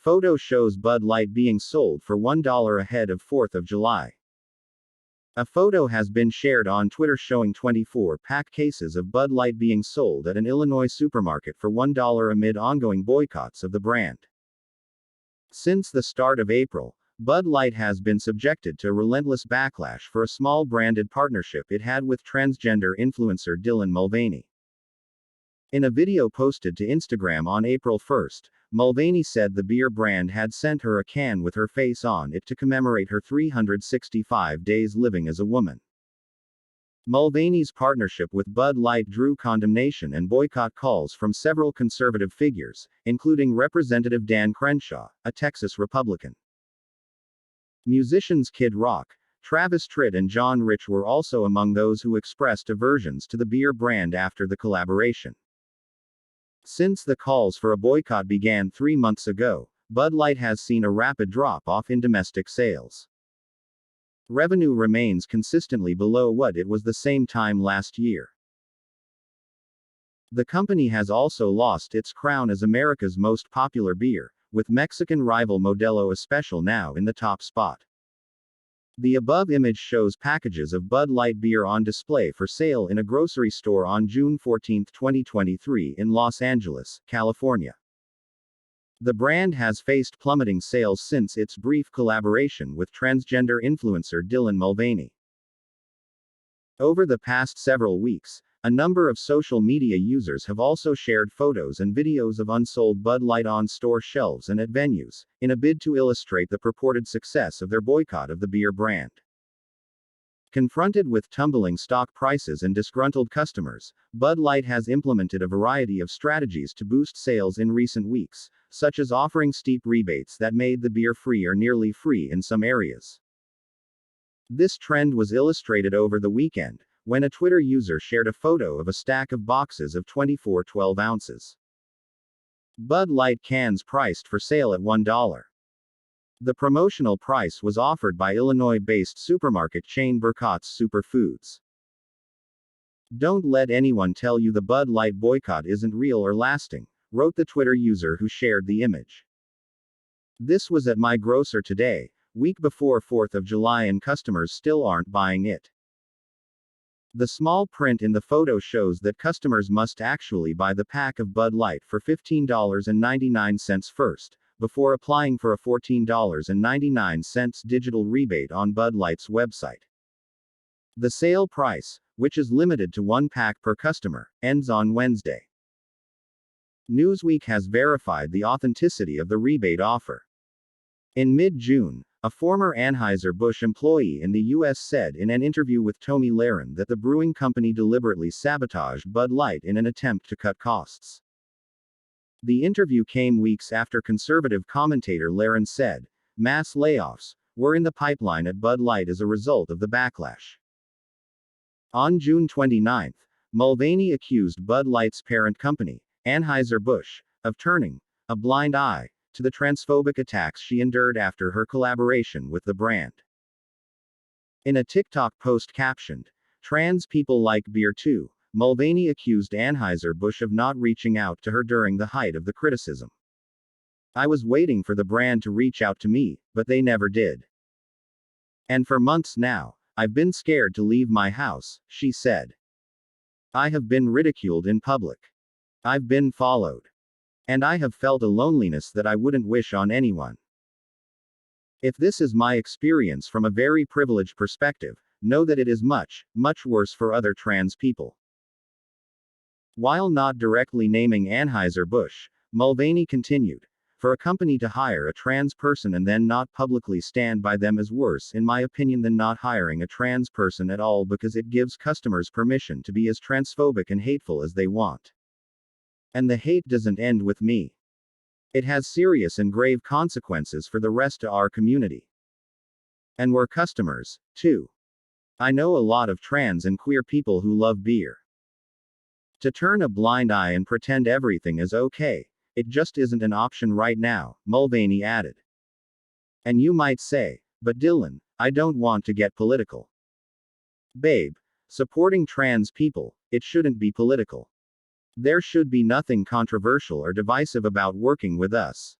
Photo shows Bud Light being sold for $1 ahead of 4th of July. A photo has been shared on Twitter showing 24-pack cases of Bud Light being sold at an Illinois supermarket for $1 amid ongoing boycotts of the brand. Since the start of April, Bud Light has been subjected to a relentless backlash for a small branded partnership it had with transgender influencer Dylan Mulvaney. In a video posted to Instagram on April 1, Mulvaney said the beer brand had sent her a can with her face on it to commemorate her 365 days living as a woman. Mulvaney's partnership with Bud Light drew condemnation and boycott calls from several conservative figures, including Representative Dan Crenshaw, a Texas Republican. Musicians Kid Rock, Travis Tritt and John Rich were also among those who expressed aversions to the beer brand after the collaboration. Since the calls for a boycott began 3 months ago, Bud Light has seen a rapid drop-off in domestic sales. Revenue remains consistently below what it was the same time last year. The company has also lost its crown as America's most popular beer, with Mexican rival Modelo Especial now in the top spot. The above image shows packages of Bud Light beer on display for sale in a grocery store on June 14, 2023 in Los Angeles, California. The brand has faced plummeting sales since its brief collaboration with transgender influencer Dylan Mulvaney. Over the past several weeks, a number of social media users have also shared photos and videos of unsold Bud Light on store shelves and at venues, in a bid to illustrate the purported success of their boycott of the beer brand. Confronted with tumbling stock prices and disgruntled customers, Bud Light has implemented a variety of strategies to boost sales in recent weeks, such as offering steep rebates that made the beer free or nearly free in some areas. This trend was illustrated over the weekend, when a Twitter user shared a photo of a stack of boxes of 24 12 ounces Bud Light cans priced for sale at $1. The promotional price was offered by Illinois-based supermarket chain Burkott's Superfoods. "Don't let anyone tell you the Bud Light boycott isn't real or lasting," wrote the Twitter user who shared the image. "This was at my grocer today, week before 4th of July, and customers still aren't buying it." The small print in the photo shows that customers must actually buy the pack of Bud Light for $15.99 first, before applying for a $14.99 digital rebate on Bud Light's website. The sale price, which is limited to 1 pack per customer, ends on Wednesday. Newsweek has verified the authenticity of the rebate offer. In mid-June, a former Anheuser-Busch employee in the U.S. said in an interview with Tomi Lahren that the brewing company deliberately sabotaged Bud Light in an attempt to cut costs. The interview came weeks after conservative commentator Lahren said mass layoffs were in the pipeline at Bud Light as a result of the backlash. On June 29, Mulvaney accused Bud Light's parent company, Anheuser-Busch, of turning a blind eye to the transphobic attacks she endured after her collaboration with the brand. In a TikTok post captioned, "Trans people like beer too," Mulvaney accused Anheuser-Busch of not reaching out to her during the height of the criticism. "I was waiting for the brand to reach out to me, but they never did. And for months now, I've been scared to leave my house," she said. "I have been ridiculed in public. I've been followed. And I have felt a loneliness that I wouldn't wish on anyone. If this is my experience from a very privileged perspective, know that it is much, much worse for other trans people." While not directly naming Anheuser-Busch, Mulvaney continued, "For a company to hire a trans person and then not publicly stand by them is worse in my opinion than not hiring a trans person at all, because it gives customers permission to be as transphobic and hateful as they want. And the hate doesn't end with me. It has serious and grave consequences for the rest of our community. And we're customers, too. I know a lot of trans and queer people who love beer. To turn a blind eye and pretend everything is okay, it just isn't an option right now," Mulvaney added. "And you might say, but Dylan, I don't want to get political. Babe, supporting trans people, it shouldn't be political. There should be nothing controversial or divisive about working with us.